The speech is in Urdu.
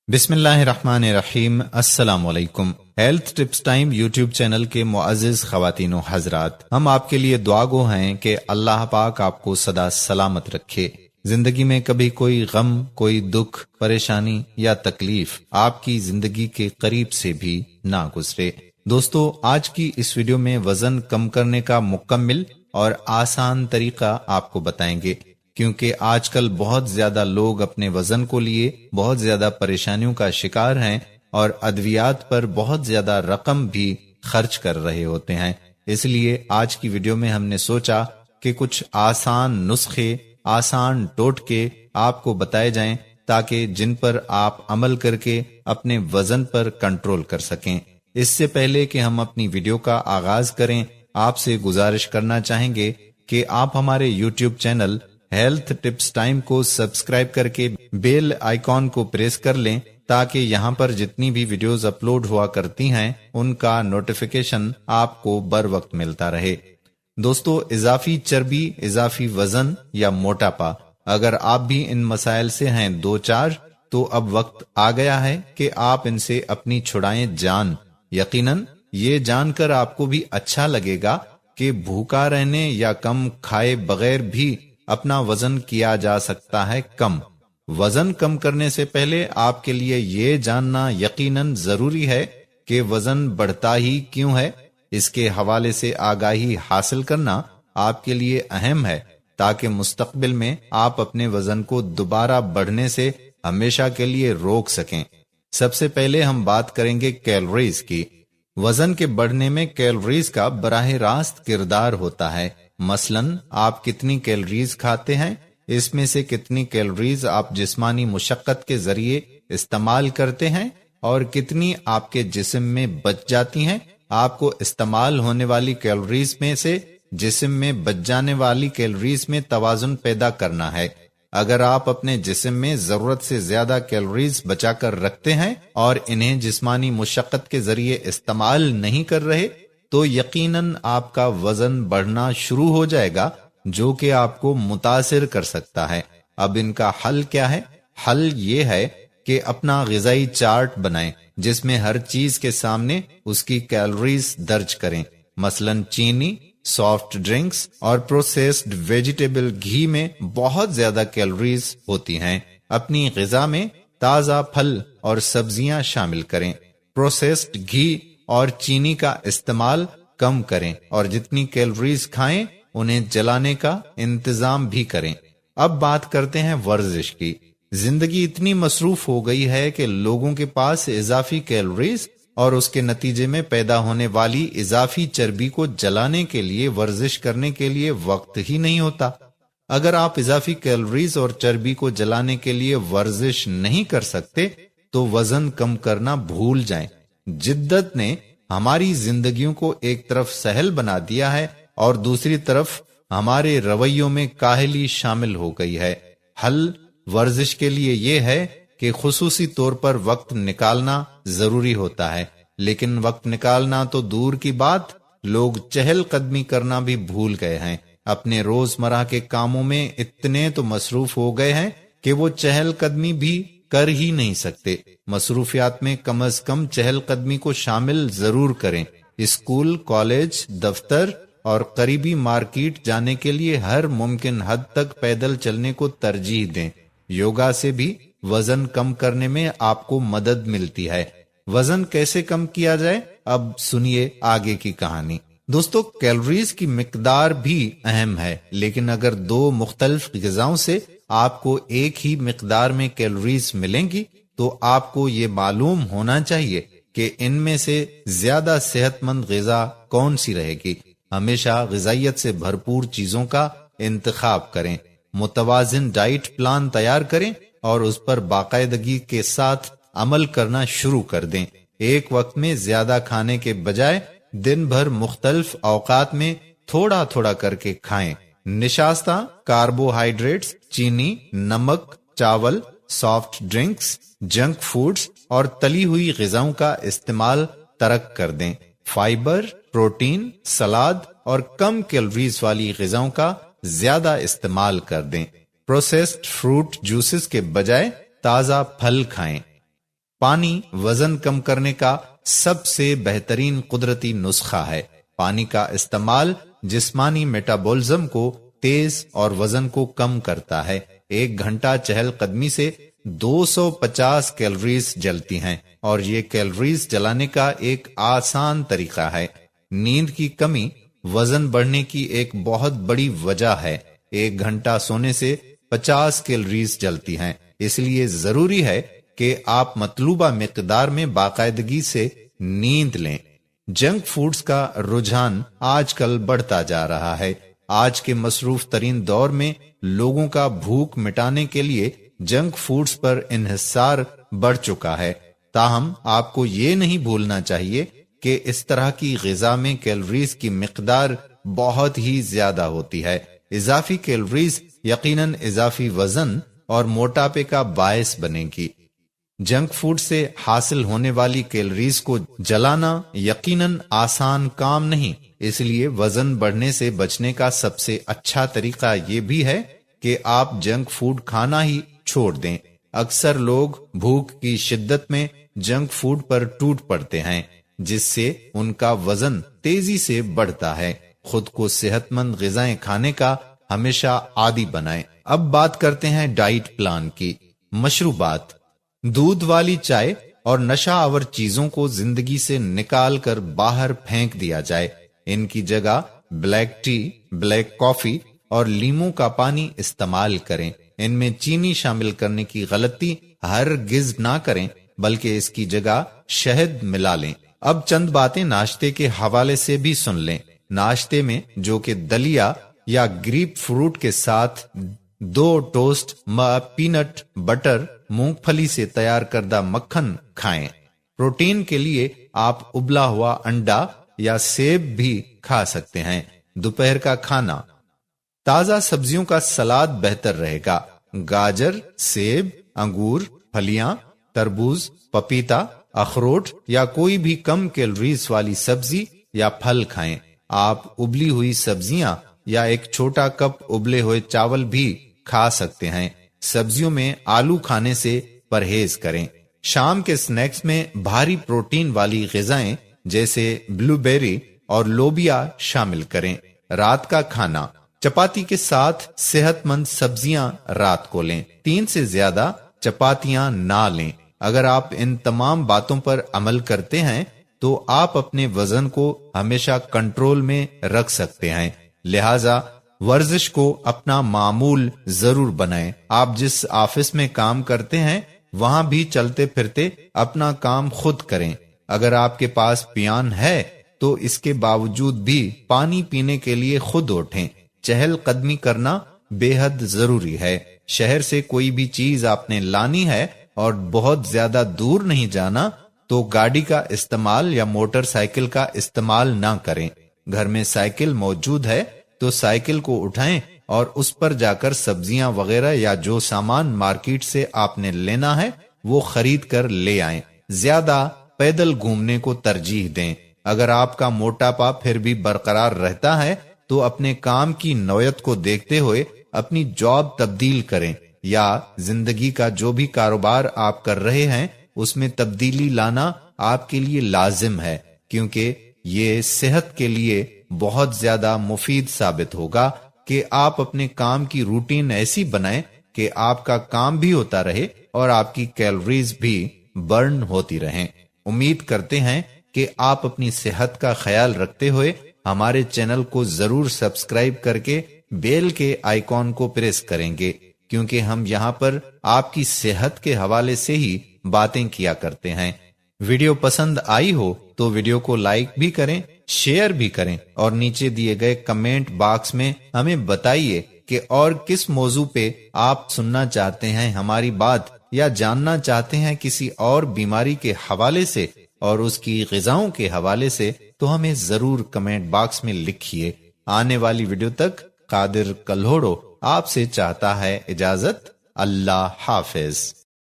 بسم اللہ الرحمن الرحیم۔ السلام علیکم۔ Health tips time YouTube channel کے معزز خواتین و حضرات، ہم آپ کے لیے دعا گو ہیں کہ اللہ پاک آپ کو سدا سلامت رکھے، زندگی میں کبھی کوئی غم، کوئی دکھ، پریشانی یا تکلیف آپ کی زندگی کے قریب سے بھی نہ گزرے۔ دوستو، آج کی اس ویڈیو میں وزن کم کرنے کا مکمل اور آسان طریقہ آپ کو بتائیں گے، کیونکہ آج کل بہت زیادہ لوگ اپنے وزن کو لیے بہت زیادہ پریشانیوں کا شکار ہیں اور ادویات پر بہت زیادہ رقم بھی خرچ کر رہے ہوتے ہیں۔ اس لیے آج کی ویڈیو میں ہم نے سوچا کہ کچھ آسان نسخے، آسان ٹوٹکے آپ کو بتائے جائیں تاکہ جن پر آپ عمل کر کے اپنے وزن پر کنٹرول کر سکیں۔ اس سے پہلے کہ ہم اپنی ویڈیو کا آغاز کریں، آپ سے گزارش کرنا چاہیں گے کہ آپ ہمارے YouTube channel health tips time کو سبسکرائب کر کے بیل آئیکن کو پریس کر لیں تاکہ یہاں پر جتنی بھی ویڈیوز اپلوڈ ہوا کرتی ہیں ان کا نوٹیفیکیشن آپ کو بر وقت ملتا رہے۔ دوستو، اضافی چربی، اضافی وزن یا موٹاپا، اگر آپ بھی ان مسائل سے ہیں دو چار تو اب وقت آ گیا ہے کہ آپ ان سے اپنی چھڑائیں جان۔ یقیناً یہ جان کر آپ کو بھی اچھا لگے گا کہ بھوکا رہنے یا کم کھائے بغیر بھی اپنا وزن کیا جا سکتا ہے کم۔ وزن کم کرنے سے پہلے آپ کے لیے یہ جاننا یقیناً ضروری ہے کہ وزن بڑھتا ہی کیوں ہے۔ اس کے حوالے سے آگاہی حاصل کرنا آپ کے لیے اہم ہے تاکہ مستقبل میں آپ اپنے وزن کو دوبارہ بڑھنے سے ہمیشہ کے لیے روک سکیں۔ سب سے پہلے ہم بات کریں گے کیلوریز کی۔ وزن کے بڑھنے میں کیلوریز کا براہ راست کردار ہوتا ہے۔ مثلاً آپ کتنی کیلوریز کھاتے ہیں، اس میں سے کتنی کیلوریز آپ جسمانی مشقت کے ذریعے استعمال کرتے ہیں اور کتنی آپ کے جسم میں بچ جاتی ہیں۔ آپ کو استعمال ہونے والی کیلوریز میں سے جسم میں بچ جانے والی کیلوریز میں توازن پیدا کرنا ہے۔ اگر آپ اپنے جسم میں ضرورت سے زیادہ کیلوریز بچا کر رکھتے ہیں اور انہیں جسمانی مشقت کے ذریعے استعمال نہیں کر رہے تو یقیناً آپ کا وزن بڑھنا شروع ہو جائے گا، جو کہ آپ کو متاثر کر سکتا ہے۔ اب ان کا حل کیا ہے؟ حل یہ ہے کہ اپنا غذائی چارٹ بنائیں جس میں ہر چیز کے سامنے اس کی کیلوریز درج کریں۔ مثلاً چینی، سافٹ ڈرنکس اور پروسیسڈ ویجیٹیبل گھی میں بہت زیادہ کیلوریز ہوتی ہیں۔ اپنی غذا میں تازہ پھل اور سبزیاں شامل کریں۔ پروسیسڈ گھی اور چینی کا استعمال کم کریں اور جتنی کیلوریز کھائیں انہیں جلانے کا انتظام بھی کریں۔ اب بات کرتے ہیں ورزش کی۔ زندگی اتنی مصروف ہو گئی ہے کہ لوگوں کے پاس اضافی کیلوریز اور اس کے نتیجے میں پیدا ہونے والی اضافی چربی کو جلانے کے لیے ورزش کرنے کے لیے وقت ہی نہیں ہوتا۔ اگر آپ اضافی کیلوریز اور چربی کو جلانے کے لیے ورزش نہیں کر سکتے تو وزن کم کرنا بھول جائیں۔ جدت نے ہماری زندگیوں کو ایک طرف سہل بنا دیا ہے اور دوسری طرف ہمارے رویوں میں کاہلی شامل ہو گئی ہے۔ حل ورزش کے لیے یہ ہے کہ خصوصی طور پر وقت نکالنا ضروری ہوتا ہے، لیکن وقت نکالنا تو دور کی بات، لوگ چہل قدمی کرنا بھی بھول گئے ہیں۔ اپنے روزمرہ کے کاموں میں اتنے تو مصروف ہو گئے ہیں کہ وہ چہل قدمی بھی کر ہی نہیں سکتے۔ مصروفیات میں کم از کم چہل قدمی کو شامل ضرور کریں۔ اسکول، کالج، دفتر اور قریبی مارکیٹ جانے کے لیے ہر ممکن حد تک پیدل چلنے کو ترجیح دیں۔ یوگا سے بھی وزن کم کرنے میں آپ کو مدد ملتی ہے۔ وزن کیسے کم کیا جائے؟ اب سنیے آگے کی کہانی۔ دوستو، کیلوریز کی مقدار بھی اہم ہے، لیکن اگر دو مختلف غذاؤں سے آپ کو ایک ہی مقدار میں کیلوریز ملیں گی تو آپ کو یہ معلوم ہونا چاہیے کہ ان میں سے زیادہ صحت مند غذا کون سی رہے گی۔ ہمیشہ غذائیت سے بھرپور چیزوں کا انتخاب کریں۔ متوازن ڈائٹ پلان تیار کریں اور اس پر باقاعدگی کے ساتھ عمل کرنا شروع کر دیں۔ ایک وقت میں زیادہ کھانے کے بجائے دن بھر مختلف اوقات میں تھوڑا تھوڑا کر کے کھائیں۔ نشاستہ کاربوہائیڈریٹس، چینی، نمک، چاول، سافٹ ڈرنکس، جنک فوڈز اور تلی ہوئی غذاؤں کا استعمال ترک کر دیں۔ فائبر، پروٹین، سلاد اور کم کیلوریز والی غذاؤں کا زیادہ استعمال کر دیں۔ پروسیسڈ فروٹ جوسز کے بجائے تازہ پھل کھائیں۔ پانی وزن کم کرنے کا سب سے بہترین قدرتی نسخہ ہے۔ پانی کا استعمال جسمانی میٹابولزم کو تیز اور وزن کو کم کرتا ہے۔ 1 گھنٹہ چہل قدمی سے 250 کیلوریز جلتی ہیں، اور یہ کیلوریز جلانے کا ایک آسان طریقہ ہے۔ نیند کی کمی وزن بڑھنے کی ایک بہت بڑی وجہ ہے۔ 1 گھنٹہ سونے سے 50 کیلوریز جلتی ہیں، اس لیے ضروری ہے کہ آپ مطلوبہ مقدار میں باقاعدگی سے نیند لیں۔ جنک فوڈز کا رجحان آج کل بڑھتا جا رہا ہے۔ آج کے مصروف ترین دور میں لوگوں کا بھوک مٹانے کے لیے جنک فوڈز پر انحصار بڑھ چکا ہے۔ تاہم آپ کو یہ نہیں بھولنا چاہیے کہ اس طرح کی غذا میں کیلوریز کی مقدار بہت ہی زیادہ ہوتی ہے۔ اضافی کیلوریز یقیناً اضافی وزن اور موٹاپے کا باعث بنے گی۔ جنک فوڈ سے حاصل ہونے والی کیلوریز کو جلانا یقیناً آسان کام نہیں، اس لیے وزن بڑھنے سے بچنے کا سب سے اچھا طریقہ یہ بھی ہے کہ آپ جنک فوڈ کھانا ہی چھوڑ دیں۔ اکثر لوگ بھوک کی شدت میں جنک فوڈ پر ٹوٹ پڑتے ہیں، جس سے ان کا وزن تیزی سے بڑھتا ہے۔ خود کو صحت مند غذائیں کھانے کا ہمیشہ عادی بنائیں۔ اب بات کرتے ہیں ڈائٹ پلان کی۔ مشروبات، دودھ والی چائے اور نشہ آور چیزوں کو زندگی سے نکال کر باہر پھینک دیا جائے۔ ان کی جگہ بلیک ٹی، بلیک کافی اور لیموں کا پانی استعمال کریں۔ ان میں چینی شامل کرنے کی غلطی ہرگز نہ کریں، بلکہ اس کی جگہ شہد ملا لیں۔ اب چند باتیں ناشتے کے حوالے سے بھی سن لیں۔ ناشتے میں جو کہ دلیا یا گریپ فروٹ کے ساتھ 2 ٹوسٹ پینٹ بٹر مونگ پھلی سے تیار کردہ مکھن کھائیں۔ پروٹین کے لیے آپ ابلا ہوا انڈا یا سیب بھی کھا سکتے ہیں۔ دوپہر کا کھانا، تازہ سبزیوں کا سلاد بہتر رہے گا۔ گاجر، سیب، انگور، پھلیاں، تربوز، پپیتا، اخروٹ یا کوئی بھی کم کیلوریز والی سبزی یا پھل کھائیں۔ آپ ابلی ہوئی سبزیاں یا ایک چھوٹا کپ ابلے ہوئے چاول بھی کھا سکتے ہیں۔ سبزیوں میں آلو کھانے سے پرہیز کریں۔ شام کے سنیکس میں بھاری پروٹین والی غذائیں جیسے بلو بیری اور لوبیا شامل کریں۔ رات کا کھانا، چپاتی کے ساتھ صحت مند سبزیاں رات کو لیں۔ 3 سے زیادہ چپاتیاں نہ لیں۔ اگر آپ ان تمام باتوں پر عمل کرتے ہیں تو آپ اپنے وزن کو ہمیشہ کنٹرول میں رکھ سکتے ہیں۔ لہذا ورزش کو اپنا معمول ضرور بنائیں۔ آپ جس آفس میں کام کرتے ہیں وہاں بھی چلتے پھرتے اپنا کام خود کریں۔ اگر آپ کے پاس پیان ہے تو اس کے باوجود بھی پانی پینے کے لیے خود اٹھیں۔ چہل قدمی کرنا بے حد ضروری ہے۔ شہر سے کوئی بھی چیز آپ نے لانی ہے اور بہت زیادہ دور نہیں جانا تو گاڑی کا استعمال یا موٹر سائیکل کا استعمال نہ کریں۔ گھر میں سائیکل موجود ہے تو سائیکل کو اٹھائیں اور اس پر جا کر سبزیاں وغیرہ یا جو سامان مارکیٹ سے آپ نے لینا ہے وہ خرید کر لے آئیں۔ زیادہ پیدل گھومنے کو ترجیح دیں۔ اگر آپ کا موٹاپا پھر بھی برقرار رہتا ہے تو اپنے کام کی نوعیت کو دیکھتے ہوئے اپنی جاب تبدیل کریں، یا زندگی کا جو بھی کاروبار آپ کر رہے ہیں اس میں تبدیلی لانا آپ کے لیے لازم ہے، کیونکہ یہ صحت کے لیے بہت زیادہ مفید ثابت ہوگا کہ آپ اپنے کام کی روٹین ایسی بنائیں کہ آپ کا کام بھی ہوتا رہے اور آپ کی کیلوریز بھی برن ہوتی رہیں۔ امید کرتے ہیں کہ آپ اپنی صحت کا خیال رکھتے ہوئے ہمارے چینل کو ضرور سبسکرائب کر کے بیل کے آئیکن کو پریس کریں گے، کیونکہ ہم یہاں پر آپ کی صحت کے حوالے سے ہی باتیں کیا کرتے ہیں۔ ویڈیو پسند آئی ہو تو ویڈیو کو لائک بھی کریں، شیئر بھی کریں اور نیچے دیے گئے کمنٹ باکس میں ہمیں بتائیے کہ اور کس موضوع پہ آپ سننا چاہتے ہیں ہماری بات، یا جاننا چاہتے ہیں کسی اور بیماری کے حوالے سے اور اس کی غذاؤں کے حوالے سے، تو ہمیں ضرور کمنٹ باکس میں لکھیے۔ آنے والی ویڈیو تک قادر کلہوڑو آپ سے چاہتا ہے اجازت۔ اللہ حافظ۔